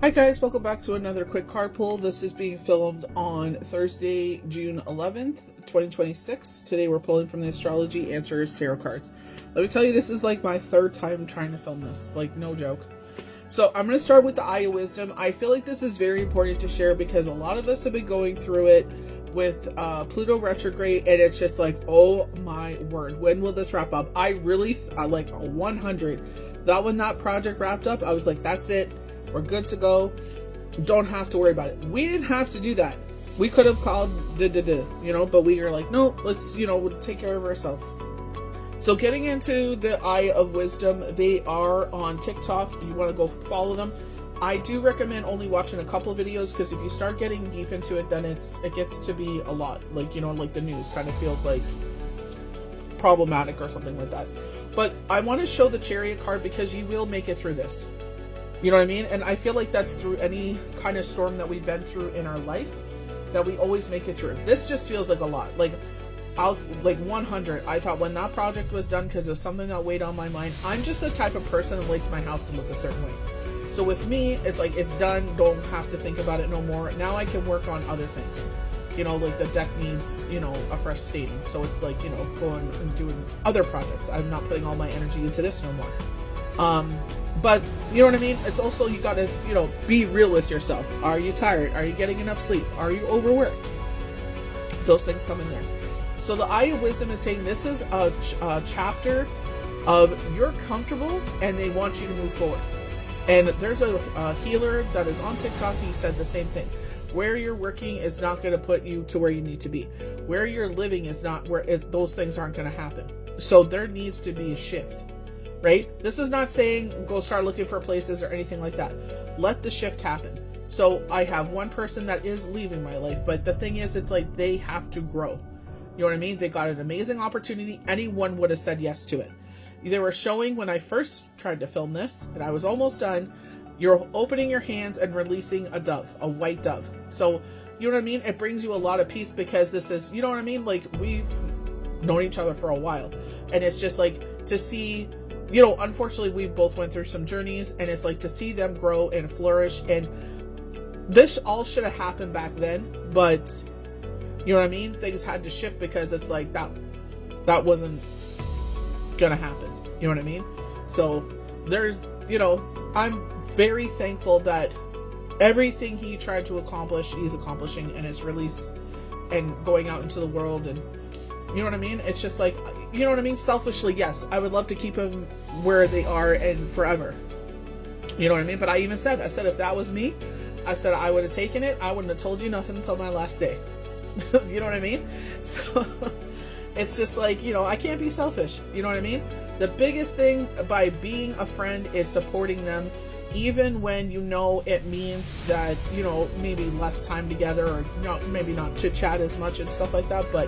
Hi guys, welcome back to another quick card pull. This is being filmed on Thursday, June 11th, 2026. Today we're pulling from the Astrology Answers Tarot cards. Let me tell you, this is like my third time trying to film this, like no joke. So I'm going to start with the Eye of Wisdom. I feel like this is very important to share because a lot of us have been going through it with Pluto retrograde, and it's just like, oh my word, when will this wrap up? I really, like 100. That when that project wrapped up, I was like, that's it. We're good to go. Don't have to worry about it. We didn't have to do that. We could have called, but we were like, no, let's, we'll take care of ourselves. So getting into the Eye of Wisdom, they are on TikTok. If you want to go follow them, I do recommend only watching a couple of videos because if you start getting deep into it, then it gets to be a lot. Like, like the news kind of feels like problematic or something like that. But I want to show the Chariot card because you will make it through this. You know what I mean? And I feel like that's through any kind of storm that we've been through in our life, that we always make it through. This just feels like a lot. Like 100. I thought when that project was done, because it was something that weighed on my mind. I'm just the type of person that likes my house to look a certain way. So with me, it's like, it's done. Don't have to think about it no more. Now I can work on other things. Like the deck needs, a fresh staining. So it's like, going and doing other projects. I'm not putting all my energy into this no more. But you know what I mean? It's also, you gotta, be real with yourself. Are you tired? Are you getting enough sleep? Are you overworked? Those things come in there. So the Eye of Wisdom is saying this is a chapter of you're comfortable and they want you to move forward. And there's a healer that is on TikTok. He said the same thing. Where you're working is not going to put you to where you need to be. Where you're living is not where those things aren't going to happen. So there needs to be a shift. Right? This is not saying go start looking for places or anything like that. Let the shift happen. So I have one person that is leaving my life, but the thing is, it's like they have to grow. You know what I mean? They got an amazing opportunity. Anyone would have said yes to it. They were showing when I first tried to film this, and I was almost done, you're opening your hands and releasing a dove, a white dove. So, you know what I mean? It brings you a lot of peace because this is, you know what I mean? Like, we've known each other for a while. And it's just like to see, unfortunately, we both went through some journeys, and it's like to see them grow and flourish. And this all should have happened back then, but you know what I mean? Things had to shift because it's like that wasn't gonna happen. You know what I mean? So there's, I'm very thankful that everything he tried to accomplish, he's accomplishing, and his release and going out into the world. And you know what I mean? It's just like, you know what I mean? Selfishly, yes, I would love to keep them where they are and forever. You know what I mean? But I said, if that was me, I said I would have taken it. I wouldn't have told you nothing until my last day. You know what I mean? So it's just like, I can't be selfish. You know what I mean? The biggest thing by being a friend is supporting them, even when it means that, maybe less time together, or maybe not chit chat as much and stuff like that. But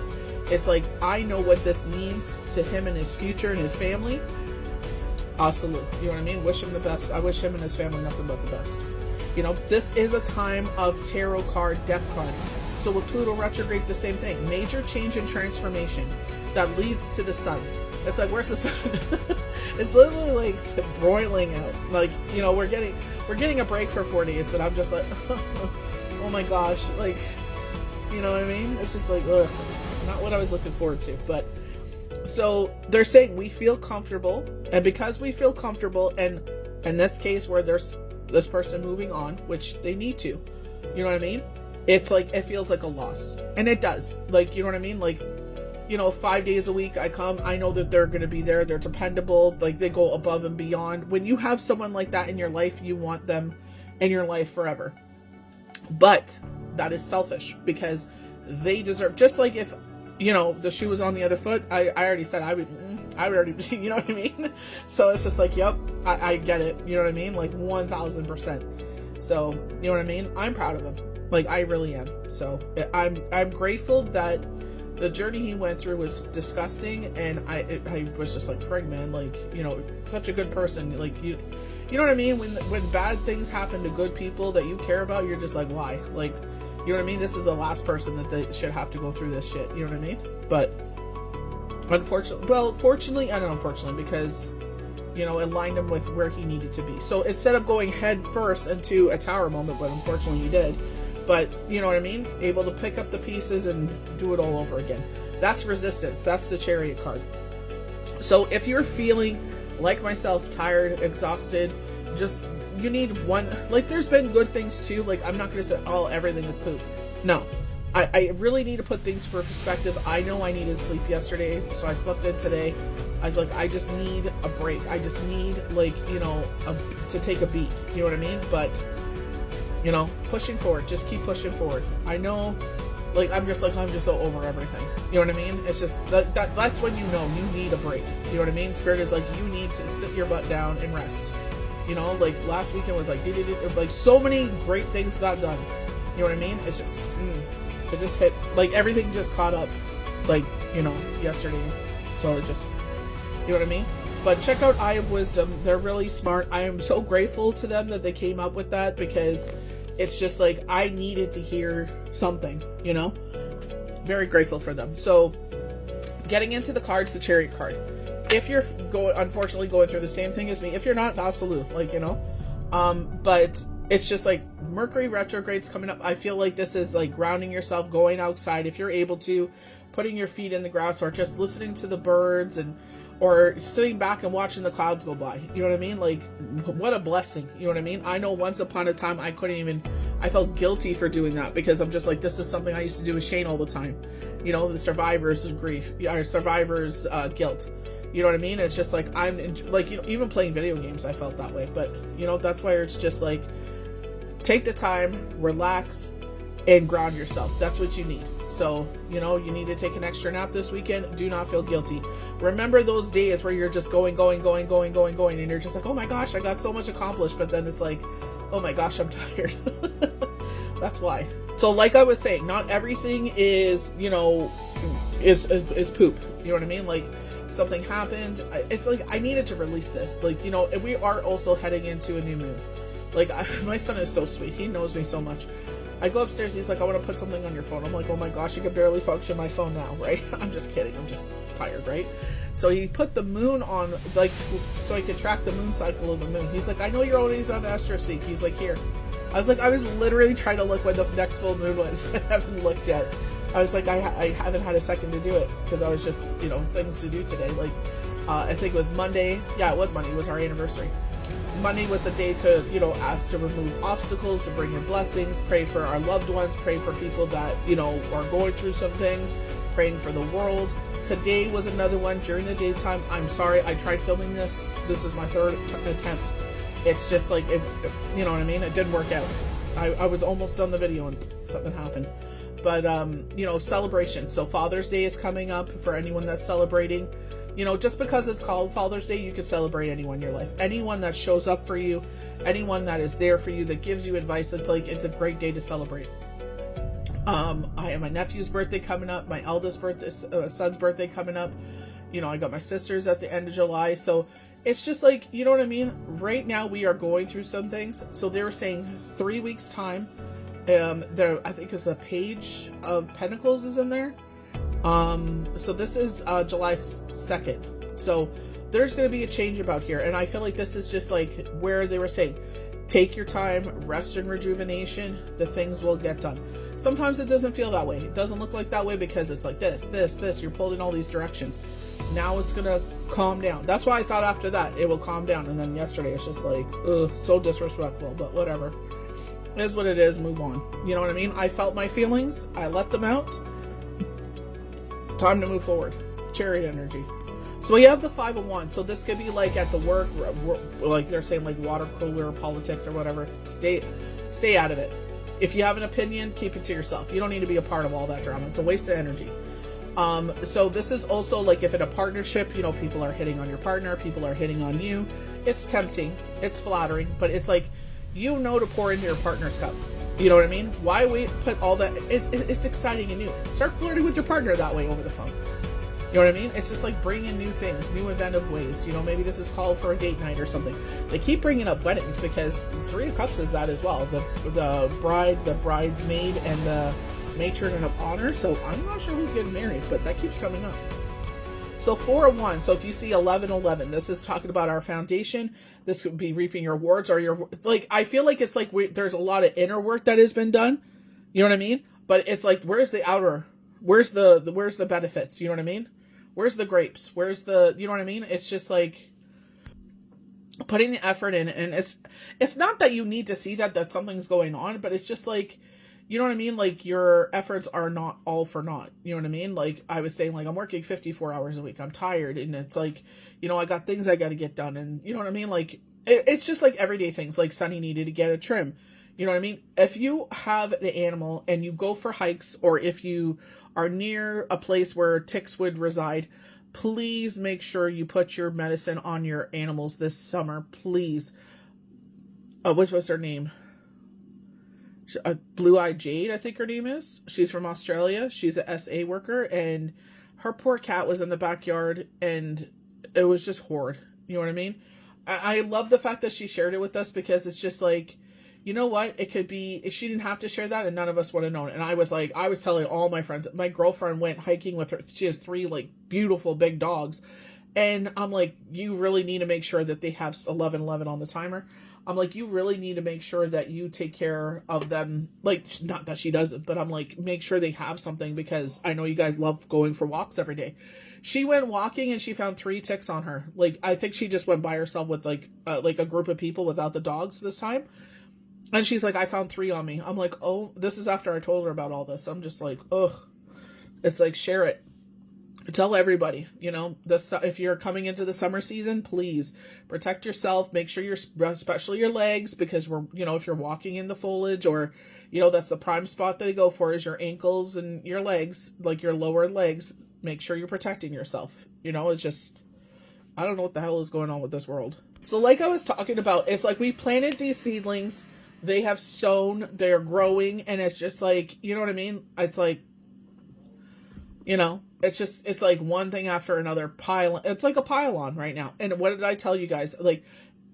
it's like, I know what this means to him and his future and his family. I'll salute. You know what I mean? Wish him the best. I wish him and his family nothing but the best. This is a time of tarot card, death card. So with Pluto retrograde, the same thing. Major change and transformation that leads to the sun. It's like, where's the sun? It's literally like broiling out. Like, we're getting a break for 4 days, but I'm just like, oh my gosh. Like, you know what I mean? It's just like, ugh, not what I was looking forward to. But so they're saying we feel comfortable, and because we feel comfortable, and in this case where there's this person moving on, which they need to, you know what I mean? It's like, it feels like a loss. And it does. Like, you know what I mean? Like, 5 days a week I come, I know that they're going to be there. They're dependable. Like, they go above and beyond. When you have someone like that in your life, you want them in your life forever. But that is selfish because they deserve, just like if, the shoe was on the other foot, I already said I would already, you know what I mean? So it's just like, yep, I get it. You know what I mean? Like 1000%. So, you know what I mean? I'm proud of him. Like, I really am. So I'm grateful that the journey he went through was disgusting, and I was just like, frig, man, like, such a good person. Like, you know what I mean? When bad things happen to good people that you care about, you're just like, why? Like, you know what I mean? This is the last person that they should have to go through this shit. You know what I mean? But fortunately, and unfortunately, because You know, it lined him with where he needed to be. So instead of going head first into a tower moment, but unfortunately he did, but you know what I mean? Able to pick up the pieces and do it all over again. That's resistance. That's the Chariot card. So if you're feeling like myself, tired, exhausted, just, you need one, like there's been good things too. Like I'm not going to say, oh, everything is poop. No. I really need to put things for perspective. I know I needed sleep yesterday, so I slept in today. I was like, I just need a break. I just need, like, you know, to take a beat. You know what I mean? But, you know, pushing forward. Just keep pushing forward. I know, like, I'm just so over everything. You know what I mean? It's just, that's when you know you need a break. You know what I mean? Spirit is like, you need to sit your butt down and rest. You know, like, last weekend was like, like, so many great things got done. You know what I mean? It's just, it just hit, like, everything just caught up, like, you know, yesterday. So it just, you know what I mean? But check out Eye of Wisdom. They're really smart. I am so grateful to them that they came up with that, because it's just like, I needed to hear something, you know? Very grateful for them. So getting into the cards, the Chariot card. If you're unfortunately going through the same thing as me, if you're not, na salute, like, you know? But it's just like Mercury retrograde's coming up. I feel like this is like grounding yourself, going outside if you're able to, putting your feet in the grass, or just listening to the birds, and or sitting back and watching the clouds go by. You know what I mean? Like, what a blessing. You know what I mean? I know once upon a time I felt guilty for doing that, because I'm just like, this is something I used to do with Shane all the time. You know, the survivor's grief, or survivor's guilt. You know what I mean? It's just like, like, you know, even playing video games, I felt that way. But, you know, that's why it's just like, take the time, relax, and ground yourself. That's what you need. So, you know, you need to take an extra nap this weekend. Do not feel guilty. Remember those days where you're just going, and you're just like, oh my gosh, I got so much accomplished. But then it's like, oh my gosh, I'm tired. That's why. So like I was saying, not everything is, you know, is poop. You know what I mean? Like, something happened. It's like, I needed to release this. Like, you know, and we are also heading into a new moon. Like, my son is so sweet. He knows me so much. I go upstairs, he's like, I want to put something on your phone. I'm like, oh my gosh, you can barely function my phone now, right? I'm just kidding. I'm just tired, right? So he put the moon on, like, so he could track the moon cycle of the moon. He's like, I know you're always on AstroSeek. He's like, here. I was like, I was literally trying to look when the next full moon was. I haven't looked yet. I was like, I haven't had a second to do it, because I was just, you know, things to do today. Like, I think it was Monday. Yeah, it was Monday. It was our anniversary. Monday was the day to, you know, ask to remove obstacles, to bring in blessings, pray for our loved ones, pray for people that, you know, are going through some things, praying for the world. Today was another one during the daytime. I'm sorry, I tried filming this. This is my third attempt. It's just like, you know what I mean? It didn't work out. I was almost done the video and something happened. But, you know, celebration. So Father's Day is coming up for anyone that's celebrating. You know, just because it's called Father's Day, you can celebrate anyone in your life. Anyone that shows up for you, anyone that is there for you, that gives you advice. It's like, it's a great day to celebrate. I have my nephew's birthday coming up, my eldest son's birthday coming up. You know, I got my sister's at the end of July. So it's just like, you know what I mean? Right now we are going through some things. So they were saying 3 weeks time. There, I think it's the Page of Pentacles is in there. So this is July 2nd. So there's going to be a change about here. And I feel like this is just like where they were saying, take your time, rest and rejuvenation, the things will get done. Sometimes it doesn't feel that way. It doesn't look like that way because it's like this, you're pulled in all these directions. Now it's going to calm down. That's why I thought after that it will calm down. And then yesterday it's just like, ugh, so disrespectful, but whatever. It is what it is, move on. You know what I mean? I felt my feelings. I let them out. Time to move forward. Chariot energy. So we have the 5 of Wands. So this could be like at the work, like they're saying, like water cooler politics or whatever. Stay out of it. If you have an opinion, keep it to yourself. You don't need to be a part of all that drama. It's a waste of energy. So this is also like if in a partnership, you know, people are hitting on your partner, people are hitting on you. It's tempting. It's flattering, but it's like, you know, to pour into your partner's cup. You know what I mean? Why wait? Put all that. It's exciting and new. Start flirting with your partner that way over the phone. You know what I mean? It's just like bring in new things, new inventive ways. You know, maybe this is called for a date night or something. They keep bringing up weddings because 3 of Cups is that as well. The bride, the bridesmaid, and the matron of honor. So I'm not sure who's getting married, but that keeps coming up. So 401. So if you see 1111, this is talking about our foundation. This could be reaping your rewards, or your, like, I feel like it's like there's a lot of inner work that has been done. You know what I mean? But it's like, where's the outer? Where's the benefits? You know what I mean? Where's the grapes? Where's the, you know what I mean? It's just like putting the effort in, and it's not that you need to see that something's going on, but it's just like, you know what I mean? Like, your efforts are not all for naught. You know what I mean? Like, I was saying, like, I'm working 54 hours a week. I'm tired. And it's like, you know, I got things I got to get done. And you know what I mean? Like, it's just like everyday things. Like, Sunny needed to get a trim. You know what I mean? If you have an animal and you go for hikes, or if you are near a place where ticks would reside, please make sure you put your medicine on your animals this summer. Please. What was her name? Blue-Eyed Jade, I think her name is. She's from Australia. She's a SA worker, and her poor cat was in the backyard, and it was just horrid. You know what I mean? I love the fact that she shared it with us, because it's just like, you know what? It could be, she didn't have to share that, and none of us would have known. And I was telling all my friends, my girlfriend went hiking with her. She has 3 like beautiful big dogs. And I'm like, you really need to make sure that they have 11:11 on the timer. I'm like, you really need to make sure that you take care of them. Like, not that she doesn't, but I'm like, make sure they have something, because I know you guys love going for walks every day. She went walking and she found 3 ticks on her. Like, I think she just went by herself with like a group of people without the dogs this time. And she's like, I found 3 on me. I'm like, oh, this is after I told her about all this. I'm just like, ugh. It's like, share it. Tell everybody, you know, if you're coming into the summer season, please protect yourself. Make sure especially your legs, because if you're walking in the foliage, or, you know, that's the prime spot they go for, is your ankles and your legs, like your lower legs. Make sure you're protecting yourself. You know, it's just, I don't know what the hell is going on with this world. So like I was talking about, it's like we planted these seedlings, they have sown, they're growing, and it's just like, you know what I mean? It's like, you know, it's like one thing after another pile. It's like a pile-on right now. And what did I tell you guys? Like,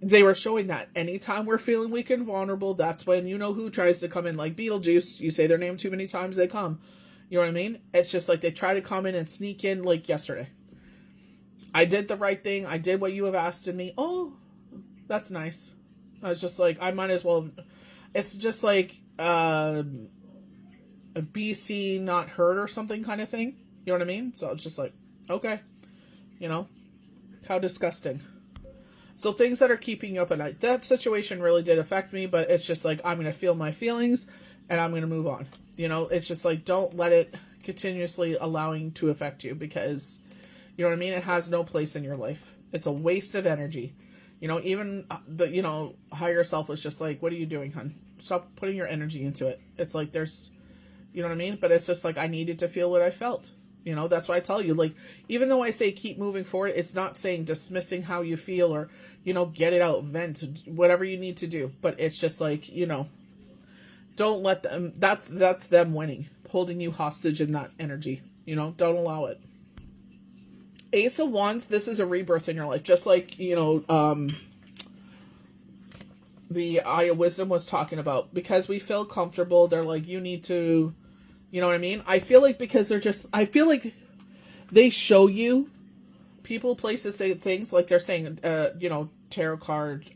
they were showing that anytime we're feeling weak and vulnerable, that's when you know who tries to come in, like Beetlejuice. You say their name too many times, they come. You know what I mean? It's just like they try to come in and sneak in, like yesterday. I did the right thing. I did what you have asked of me. Oh, that's nice. I was just like, I might as well. It's just like a BC not heard or something kind of thing. You know what I mean? So it's just like, okay, you know, how disgusting. So things that are keeping you up at night. That situation really did affect me, but it's just like, I'm going to feel my feelings and I'm going to move on. You know, it's just like, don't let it continuously allowing to affect you, because, you know what I mean? It has no place in your life. It's a waste of energy. You know, even the, you know, higher self was just like, what are you doing, hon? Stop putting your energy into it. It's like, there's, you know what I mean? But it's just like, I needed to feel what I felt. You know, that's why I tell you, like, even though I say keep moving forward, it's not saying dismissing how you feel, or, you know, get it out, vent, whatever you need to do. But it's just like, you know, don't let them, that's them winning, holding you hostage in that energy. You know, don't allow it. Ace of Wands, this is a rebirth in your life. Just like, you know, the Eye of Wisdom was talking about. Because we feel comfortable, they're like, you need to, you know what I mean? I feel like because I feel like they show you people, places, say things like they're saying, you know, tarot card,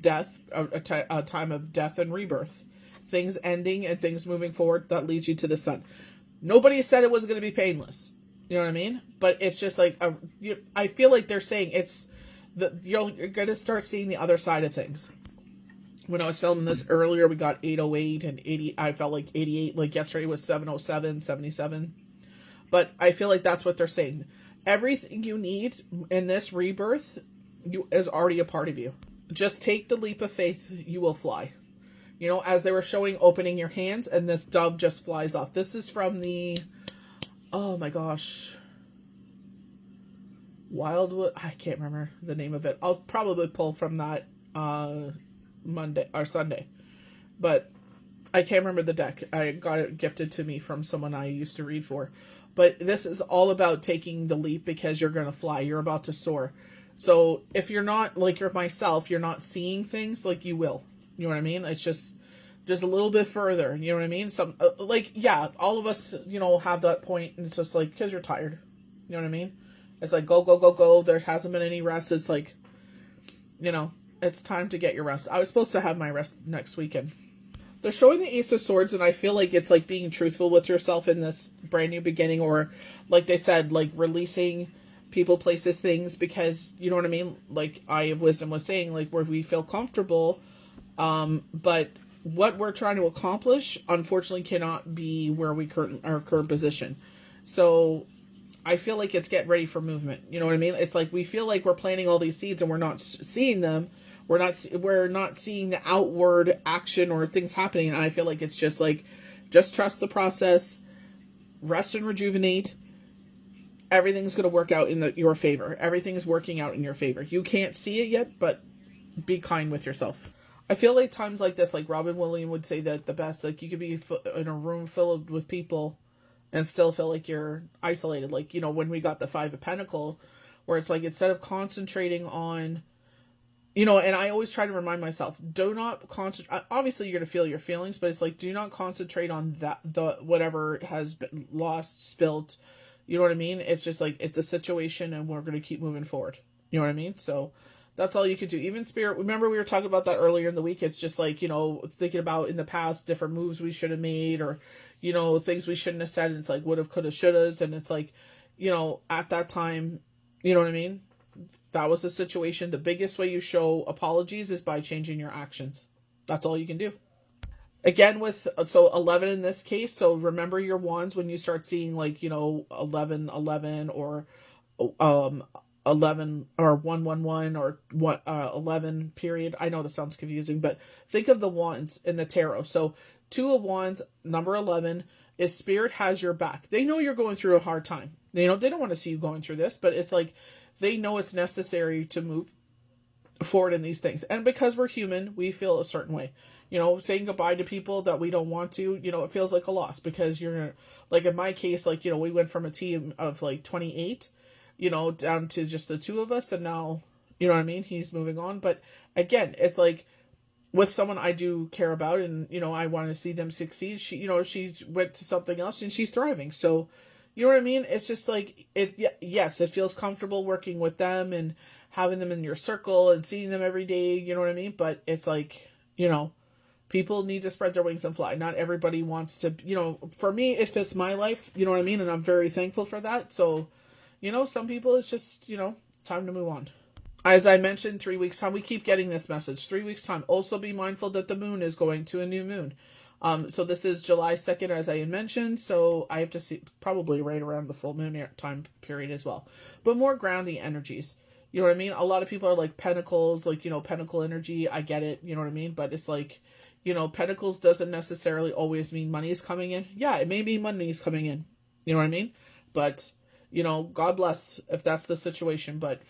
death, a time of death and rebirth. Things ending and things moving forward that leads you to the sun. Nobody said it was going to be painless. You know what I mean? But it's just like, I feel like they're saying you're going to start seeing the other side of things. When I was filming this earlier, we got 808 and 80. I felt like 88, like yesterday was 707, 77. But I feel like that's what they're saying. Everything you need in this rebirth is already a part of you. Just take the leap of faith, you will fly. You know, as they were showing opening your hands, and this dove just flies off. This is from the, oh my gosh, Wildwood. I can't remember the name of it. I'll probably pull from that Monday or Sunday, but I can't remember the deck. I got it gifted to me from someone I used to read for. But this is all about taking the leap, because you're going to fly. You're about to soar. So if you're not, like you're myself, you're not seeing things, like you will. You know what I mean? It's just a little bit further. You know what I mean? Some like, yeah, all of us, you know, have that point, and it's just like, because you're tired. You know what I mean? It's like, go, go, go, go. There hasn't been any rest. It's like, you know, it's time to get your rest. I was supposed to have my rest next weekend. They're showing the Ace of Swords, and I feel like it's like being truthful with yourself in this brand new beginning, or like they said, like releasing people, places, things, because you know what I mean? Like Eye of Wisdom was saying, like where we feel comfortable, but what we're trying to accomplish, unfortunately, cannot be where our current position. So I feel like it's getting ready for movement. You know what I mean? It's like we feel like we're planting all these seeds and we're not seeing them. We're not seeing the outward action or things happening. And I feel like it's just like, just trust the process, rest and rejuvenate. Everything's going to work out in your favor. Everything's working out in your favor. You can't see it yet, but be kind with yourself. I feel like times like this, like Robin Williams would say that the best, like you could be in a room filled with people and still feel like you're isolated. Like, you know, when we got the Five of Pentacles, where it's like, instead of concentrating on, you know, and I always try to remind myself, do not concentrate. Obviously, you're going to feel your feelings, but it's like, do not concentrate on whatever has been lost, spilt. You know what I mean? It's just like, it's a situation and we're going to keep moving forward. You know what I mean? So that's all you could do. Even Spirit, remember we were talking about that earlier in the week. It's just like, you know, thinking about in the past, different moves we should have made, or, you know, things we shouldn't have said. And it's like, would have, could have, should have. And it's like, you know, at that time, you know what I mean? That was the situation. The biggest way you show apologies is by changing your actions. That's all you can do. Again, so 11 in this case. So remember your wands when you start seeing, like, you know, 11, 11, or 11 or 111 or 11 period. I know this sounds confusing, but think of the wands in the tarot. So 2 of Wands, number 11, is Spirit has your back. They know you're going through a hard time. You know, they don't want to see you going through this, but it's like, they know it's necessary to move forward in these things. And because we're human, we feel a certain way. You know, saying goodbye to people that we don't want to, you know, it feels like a loss, because you're, like in my case, like, you know, we went from a team of like 28, you know, down to just the 2 of us. And now, you know what I mean? He's moving on. But again, it's like, with someone I do care about and, you know, I want to see them succeed. She, you know, she went to something else and she's thriving. So, you know what I mean? It's just like, yes, it feels comfortable working with them and having them in your circle and seeing them every day. You know what I mean? But it's like, you know, people need to spread their wings and fly. Not everybody wants to, you know, for me, it fits my life. You know what I mean? And I'm very thankful for that. So, you know, some people, it's just, you know, time to move on. As I mentioned, 3 weeks time, we keep getting this message. 3 weeks time. Also be mindful that the moon is going to a new moon. So this is July 2nd, as I had mentioned. So I have to see probably right around the full moon time period as well. But more grounding energies. You know what I mean? A lot of people are like Pentacles, like, you know, Pentacle energy. I get it. You know what I mean? But it's like, you know, Pentacles doesn't necessarily always mean money is coming in. Yeah, it may be money is coming in. You know what I mean? But, you know, God bless if that's the situation, but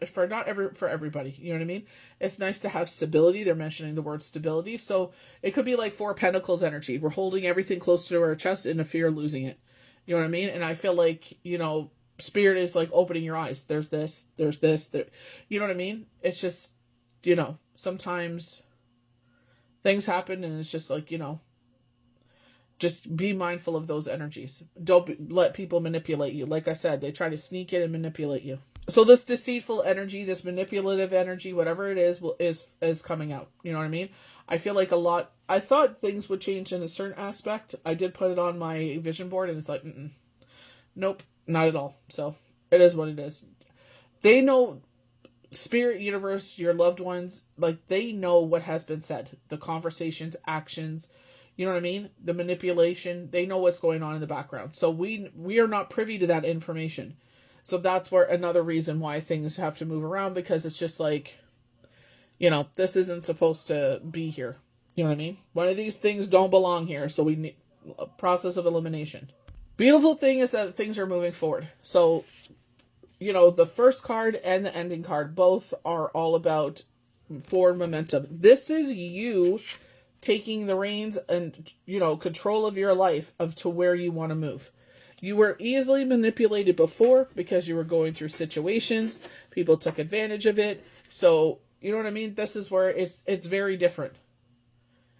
for everybody, you know what I mean? It's nice to have stability. They're mentioning the word stability. So it could be like 4 Pentacles energy. We're holding everything close to our chest in a fear of losing it. You know what I mean? And I feel like, you know, Spirit is like opening your eyes. There's this, there, you know what I mean? It's just, you know, sometimes things happen and it's just like, you know, just be mindful of those energies. Don't let people manipulate you. Like I said, they try to sneak in and manipulate you. So this deceitful energy, this manipulative energy, whatever it is coming out. You know what I mean? I feel like I thought things would change in a certain aspect. I did put it on my vision board and it's like, nope, not at all. So it is what it is. They know, Spirit, universe, your loved ones, like they know what has been said. The conversations, actions, you know what I mean? The manipulation, they know what's going on in the background. So we are not privy to that information. So that's where another reason why things have to move around, because it's just like, you know, this isn't supposed to be here. You know what I mean? One of these things don't belong here. So we need a process of elimination. Beautiful thing is that things are moving forward. So, you know, the first card and the ending card both are all about forward momentum. This is you taking the reins and, you know, control of your life of to where you want to move. You were easily manipulated before because you were going through situations. People took advantage of it. So, you know what I mean? This is where it's very different.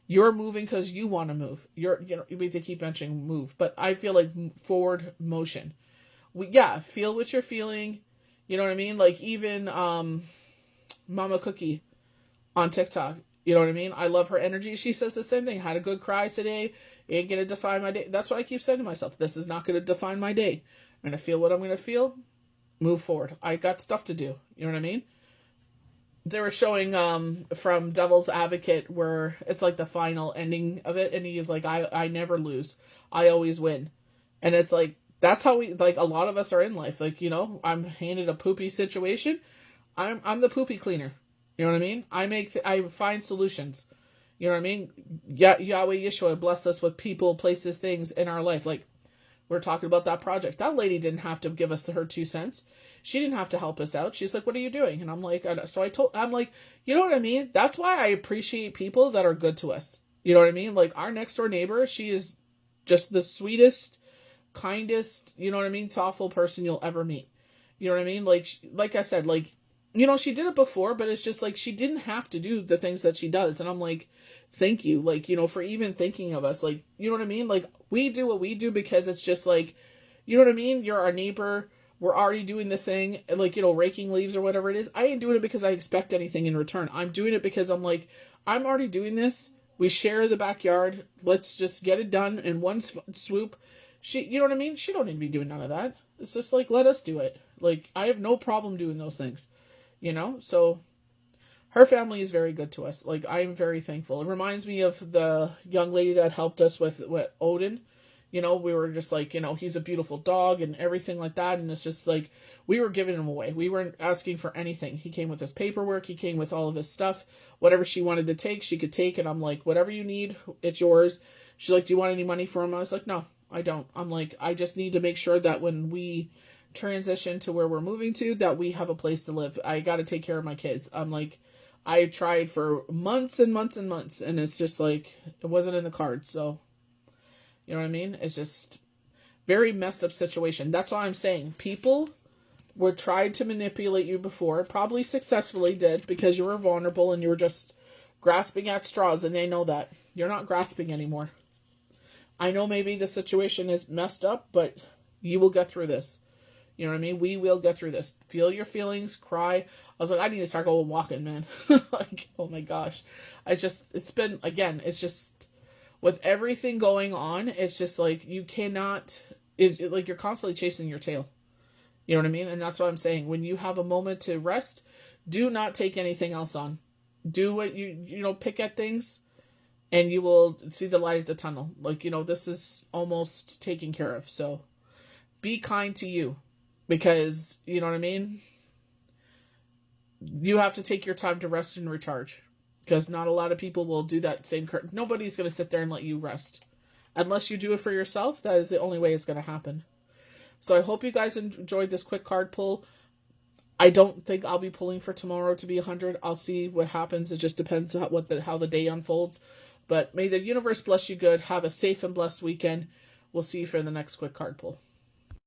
You're moving because you want to move. You know, they keep mentioning move, but I feel like forward motion. Feel what you're feeling. You know what I mean? Like even Mama Cookie on TikTok. You know what I mean? I love her energy. She says the same thing. Had a good cry today. Ain't gonna define my day. That's what I keep saying to myself. This is not gonna define my day. I'm gonna feel what I'm gonna feel. Move forward. I got stuff to do. You know what I mean? They were showing from Devil's Advocate where it's like the final ending of it, and he's like, I never lose. I always win. And it's like that's how we like a lot of us are in life. Like, you know, I'm handed a poopy situation. I'm the poopy cleaner. You know what I mean? I find solutions. You know what I mean? Yahweh Yeshua bless us with people, places, things in our life. Like we're talking about that project. That lady didn't have to give us her 2 cents. She didn't have to help us out. She's like, "What are you doing?" And I'm like, I'm like, you know what I mean? That's why I appreciate people that are good to us. You know what I mean? Like our next door neighbor, she is just the sweetest, kindest, you know what I mean, thoughtful person you'll ever meet. You know what I mean? Like I said, like, you know, she did it before, but it's just like she didn't have to do the things that she does. And I'm like, thank you, like, you know, for even thinking of us. Like, you know what I mean? Like, we do what we do because it's just like, you know what I mean? You're our neighbor. We're already doing the thing, like, you know, raking leaves or whatever it is. I ain't doing it because I expect anything in return. I'm doing it because I'm like, I'm already doing this. We share the backyard. Let's just get it done in one swoop. You know what I mean? She don't need to be doing none of that. It's just like, let us do it. Like, I have no problem doing those things. You know, so her family is very good to us. Like, I'm very thankful. It reminds me of the young lady that helped us with Odin. You know, we were just like, you know, he's a beautiful dog and everything like that. And it's just like, we were giving him away. We weren't asking for anything. He came with his paperwork. He came with all of his stuff. Whatever she wanted to take, she could take. And I'm like, whatever you need, it's yours. She's like, do you want any money for him? I was like, no, I don't. I'm like, I just need to make sure that when we transition to where we're moving to, that we have a place to live. I got to take care of my kids. I'm like, I tried for months and months and months, and it's just like, it wasn't in the cards. So, you know what I mean? It's just very messed up situation. That's why I'm saying people were tried to manipulate you before, probably successfully did, because you were vulnerable and you were just grasping at straws, and they know that. You're not grasping anymore. I know maybe the situation is messed up, but you will get through this. You know what I mean? We will get through this. Feel your feelings, cry. I was like, I need to start going walking, man. Like, oh my gosh. It's been, again, it's just, with everything going on, it's just like, you cannot, like, you're constantly chasing your tail. You know what I mean? And that's what I'm saying. When you have a moment to rest, do not take anything else on. Do what you know, pick at things, and you will see the light at the tunnel. Like, you know, this is almost taken care of. So, be kind to you. Because, you know what I mean? You have to take your time to rest and recharge. Because not a lot of people will do that same. Nobody's going to sit there and let you rest. Unless you do it for yourself, that is the only way it's going to happen. So I hope you guys enjoyed this quick card pull. I don't think I'll be pulling for tomorrow to be 100. I'll see what happens. It just depends on how the day unfolds. But may the universe bless you good. Have a safe and blessed weekend. We'll see you for the next quick card pull.